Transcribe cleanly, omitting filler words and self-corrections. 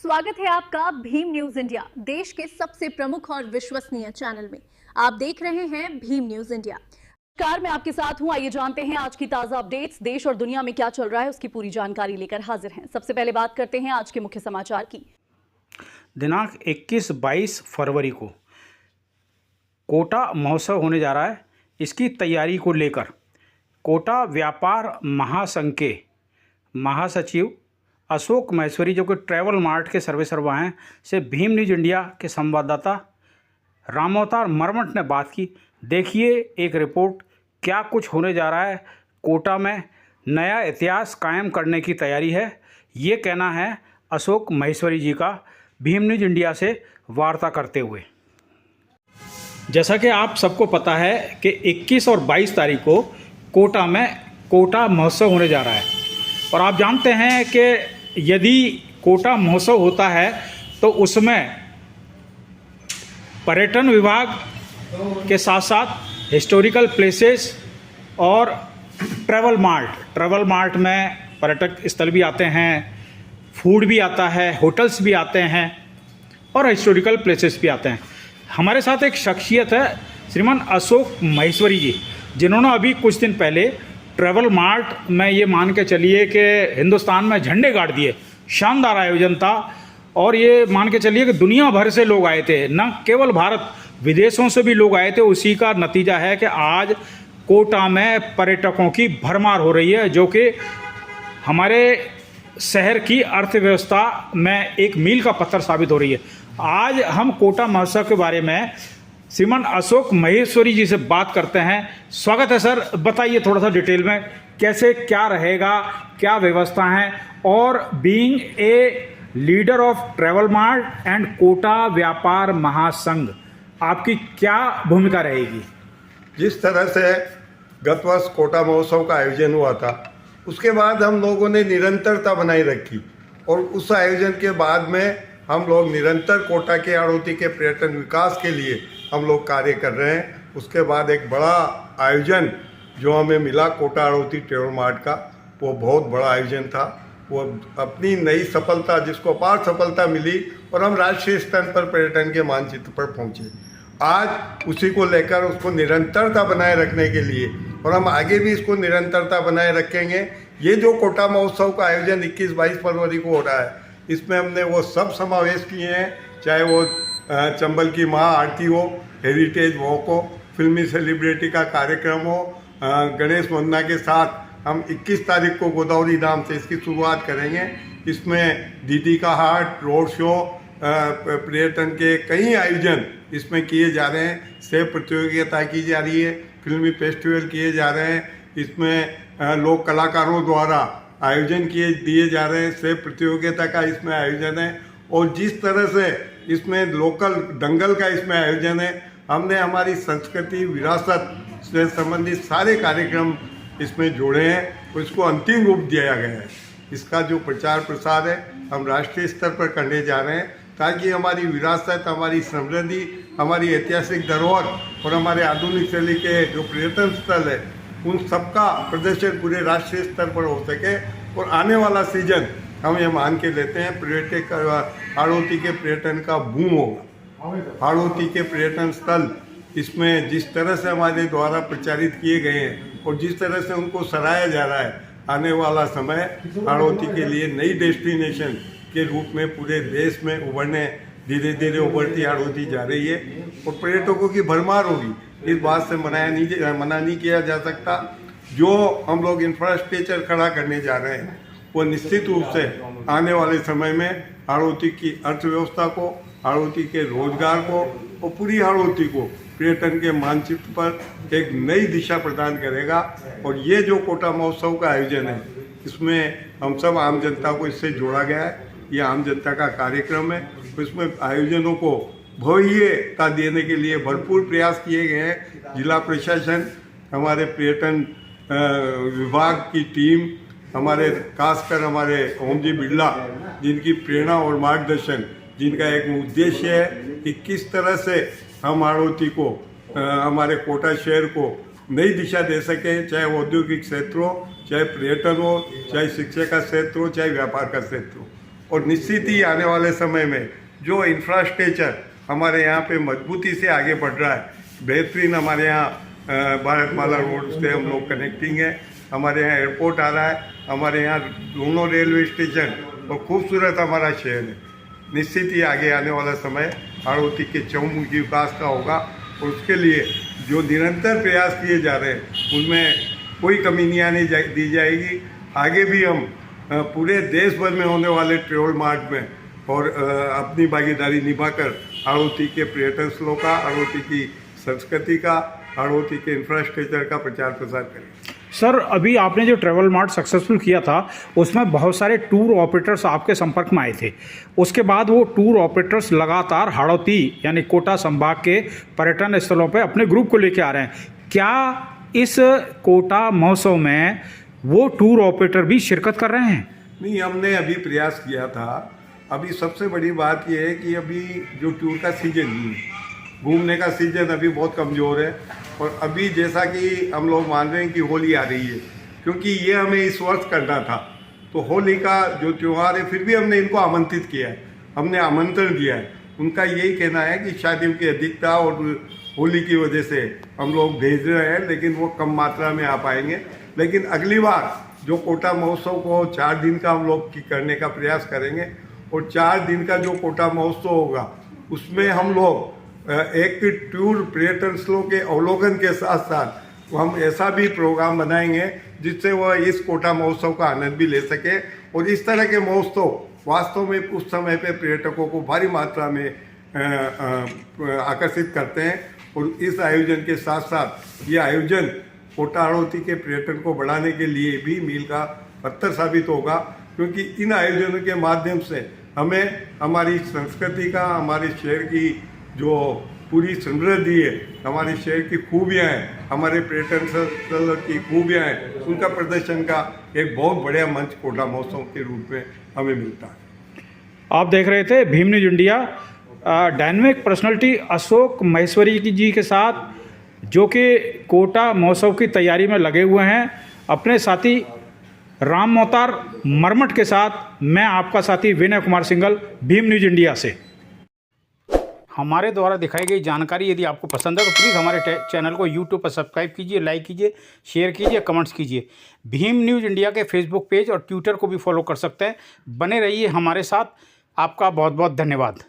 स्वागत है आपका भीम न्यूज इंडिया, देश के सबसे प्रमुख और विश्वसनीय चैनल में। आप देख रहे हैं भीम न्यूज इंडिया। नमस्कार, मैं आपके साथ हूं। आइए जानते हैं आज की ताजा अपडेट्स। देश और दुनिया में क्या चल रहा है उसकी पूरी जानकारी लेकर हाजिर हैं। सबसे पहले बात करते हैं आज के मुख्य समाचार की। दिनांक 21-22 फरवरी को कोटा महोत्सव होने जा रहा है। इसकी तैयारी को लेकर कोटा व्यापार महासंघ के महासचिव अशोक महेश्वरी, जो कि ट्रैवल मार्ट के सर्वेसर्वा हैं, से भीम न्यूज इंडिया के संवाददाता रामअवतार मरमट ने बात की। देखिए एक रिपोर्ट, क्या कुछ होने जा रहा है। कोटा में नया इतिहास कायम करने की तैयारी है, ये कहना है अशोक महेश्वरी जी का भीम न्यूज इंडिया से वार्ता करते हुए। जैसा कि आप सबको पता है कि 21 और 22 तारीख को कोटा में कोटा महोत्सव होने जा रहा है, और आप जानते हैं कि यदि कोटा महोत्सव होता है तो उसमें पर्यटन विभाग के साथ साथ हिस्टोरिकल प्लेसेस और ट्रैवल मार्ट में पर्यटक स्थल भी आते हैं, फूड भी आता है, होटल्स भी आते हैं और हिस्टोरिकल प्लेसेस भी आते हैं। हमारे साथ एक शख्सियत है श्रीमान अशोक महेश्वरी जी, जिन्होंने अभी कुछ दिन पहले ट्रैवल मार्ट में ये मान के चलिए कि हिंदुस्तान में झंडे गाड़ दिए। शानदार आयोजन था, और ये मान के चलिए कि दुनिया भर से लोग आए थे, न केवल भारत, विदेशों से भी लोग आए थे। उसी का नतीजा है कि आज कोटा में पर्यटकों की भरमार हो रही है, जो कि हमारे शहर की अर्थव्यवस्था में एक मील का पत्थर साबित हो रही है। आज हम कोटा महोत्सव के बारे में श्रीमान अशोक महेश्वरी जी से बात करते हैं। स्वागत है सर, बताइए थोड़ा सा डिटेल में कैसे क्या रहेगा, क्या व्यवस्था है, और being a leader of Travel Mart and Kota व्यापार महासंघ आपकी क्या भूमिका रहेगी। जिस तरह से गत वर्ष कोटा महोत्सव का आयोजन हुआ था, उसके बाद हम लोगों ने निरंतरता बनाई रखी, और उस आयोजन के बाद में हम लोग निरंतर कोटा के आड़ोती के पर्यटन विकास के लिए हम लोग कार्य कर रहे हैं। उसके बाद एक बड़ा आयोजन जो हमें मिला कोटा आड़ोती ट्रैवल मार्ट का, वो बहुत बड़ा आयोजन था। वो अपनी नई सफलता, जिसको अपार सफलता मिली, और हम राष्ट्रीय स्तर पर पर्यटन के मानचित्र पर पहुंचे। आज उसी को लेकर उसको निरंतरता बनाए रखने के लिए, और हम आगे भी इसको निरंतरता बनाए रखेंगे। ये जो कोटा महोत्सव का आयोजन 21-22 फरवरी को हो रहा है, इसमें हमने वो सब समावेश किए हैं, चाहे वो चंबल की महाआरती हो, हेरिटेज वॉक हो, फिल्मी सेलिब्रिटी का कार्यक्रम हो, गणेश वंदना के साथ हम 21 तारीख को गोदावरी धाम से इसकी शुरुआत करेंगे। इसमें दीदी का हाट, रोड शो, पर्यटन के कई आयोजन इसमें किए जा रहे हैं। सेब प्रतियोगिता की जा रही है, फिल्मी फेस्टिवल किए जा रहे हैं, इसमें लोक कलाकारों द्वारा आयोजन दिए जा रहे हैं। सेब प्रतियोगिता का इसमें आयोजन है, और जिस तरह से इसमें लोकल दंगल का इसमें आयोजन है, हमने हमारी संस्कृति विरासत से संबंधित सारे कार्यक्रम इसमें जोड़े हैं, और इसको अंतिम रूप दिया गया है। इसका जो प्रचार प्रसार है हम राष्ट्रीय स्तर पर करने जा रहे हैं, ताकि हमारी विरासत, हमारी समृद्धि, हमारी ऐतिहासिक धरोहर और हमारे आधुनिक शैली के जो पर्यटन स्थल है, उन सबका प्रदर्शन पूरे राष्ट्रीय स्तर पर हो सके। और आने वाला सीजन हम ये मान के लेते हैं पर्यटक हाड़ौती के पर्यटन का बूम होगा। हाड़ौती के पर्यटन स्थल इसमें जिस तरह से हमारे द्वारा प्रचारित किए गए हैं, और जिस तरह से उनको सराहा जा रहा है, आने वाला समय हाड़ौती के लिए नई डेस्टिनेशन के रूप में पूरे देश में उभरने, धीरे धीरे उभरती हाड़ौती जा रही है, और पर्यटकों की भरमार होगी। इस बात से मना नहीं किया जा सकता। जो हम लोग इंफ्रास्ट्रक्चर खड़ा करने जा रहे हैं, वो निश्चित रूप से आने वाले समय में हाड़ौती की अर्थव्यवस्था को, हाड़ौती के रोजगार को, और पूरी हाड़ौती को पर्यटन के मानचित्र पर एक नई दिशा प्रदान करेगा। और ये जो कोटा महोत्सव का आयोजन है, इसमें हम सब आम जनता को इससे जोड़ा गया है। ये आम जनता का कार्यक्रम है, इसमें आयोजनों को भव्यता देने के लिए भरपूर प्रयास किए गए हैं। जिला प्रशासन, हमारे पर्यटन विभाग की टीम, हमारे खासकर हमारे ओम जी बिरला, जिनकी प्रेरणा और मार्गदर्शन, जिनका एक उद्देश्य है कि किस तरह से हम हाड़ौती को, हमारे कोटा शहर को नई दिशा दे सकें, चाहे वो औद्योगिक क्षेत्र हो, चाहे पर्यटन हो, चाहे शिक्षा का क्षेत्र हो, चाहे व्यापार का क्षेत्र हो। और निश्चित ही आने वाले समय में जो इंफ्रास्ट्रक्चर हमारे यहाँ पे मजबूती से आगे बढ़ रहा है, बेहतरीन हमारे यहाँ भारतमाला रोड से हम लोग कनेक्टिंग है, हमारे यहाँ एयरपोर्ट आ रहा है, हमारे यहाँ दोनों रेलवे स्टेशन और खूबसूरत हमारा शहर है। निश्चित ही आगे आने वाला समय हाड़ौती के चहुमुखी विकास का होगा और उसके लिए जो निरंतर प्रयास किए जा रहे हैं उनमें कोई कमी नहीं आने दी जाएगी। आगे भी हम पूरे देश भर में होने वाले ट्रेवल मार्ट में और अपनी भागीदारी निभाकर हाड़ौती के पर्यटन स्थलों का, हाड़ौती की संस्कृति का, हाड़ौती के इंफ्रास्ट्रक्चर का प्रचार प्रसार करेंगे। सर, अभी आपने जो ट्रैवल मार्ट सक्सेसफुल किया था उसमें बहुत सारे टूर ऑपरेटर्स आपके संपर्क में आए थे। उसके बाद वो टूर ऑपरेटर्स लगातार हाड़ौती यानी कोटा संभाग के पर्यटन स्थलों पे अपने ग्रुप को लेके आ रहे हैं। क्या इस कोटा महोत्सव में वो टूर ऑपरेटर भी शिरकत कर रहे हैं? नहीं, हमने अभी प्रयास किया था। अभी सबसे बड़ी बात यह है कि अभी जो टूर का सीजन नहीं है, घूमने का सीजन अभी बहुत कमज़ोर है। और अभी जैसा कि हम लोग मान रहे हैं कि होली आ रही है, क्योंकि ये हमें इस वर्ष करना था, तो होली का जो त्यौहार है फिर भी हमने इनको आमंत्रित किया है, हमने आमंत्रण दिया है। उनका यही कहना है कि शायद उनकी अधिकता और होली की वजह से हम लोग भेज रहे हैं, लेकिन वो कम मात्रा में आ पाएंगे। लेकिन अगली बार जो कोटा महोत्सव को 4 दिन का हम लोग करने का प्रयास करेंगे और 4 दिन का जो कोटा महोत्सव होगा उसमें हम लोग एक टूर पर्यटन स्थलों के अवलोकन के साथ साथ हम ऐसा भी प्रोग्राम बनाएंगे जिससे वह इस कोटा महोत्सव का आनंद भी ले सके। और इस तरह के महोत्सव वास्तव में उस समय पे पर्यटकों को भारी मात्रा में आकर्षित करते हैं। और इस आयोजन के साथ साथ ये आयोजन कोटा हाड़ौती के पर्यटन को बढ़ाने के लिए भी मील का पत्थर साबित होगा, क्योंकि इन आयोजनों के माध्यम से हमें हमारी संस्कृति का, हमारे शहर की जो पूरी समृद्धि है, हमारे शहर की खूबियाँ हैं, हमारे पर्यटन स्थल की खूबियाँ हैं, उनका प्रदर्शन का एक बहुत बड़ा मंच कोटा महोत्सव के रूप में हमें मिलता है। आप देख रहे थे Bhim news India dynamic personality Ashok Maheshwari ji के साथ, जो कि कोटा महोत्सव की तैयारी में लगे हुए हैं। अपने साथी राम मोहतार मरमट के साथ मैं आपका साथी विनय कुमार सिंघल, भीम न्यूज इंडिया से। हमारे द्वारा दिखाई गई जानकारी यदि आपको पसंद है तो प्लीज़ हमारे चैनल को यूट्यूब पर सब्सक्राइब कीजिए, लाइक कीजिए, शेयर कीजिए, कमेंट्स कीजिए। भीम न्यूज़ इंडिया के फेसबुक पेज और ट्विटर को भी फॉलो कर सकते हैं। बने रहिए हमारे साथ। आपका बहुत बहुत धन्यवाद।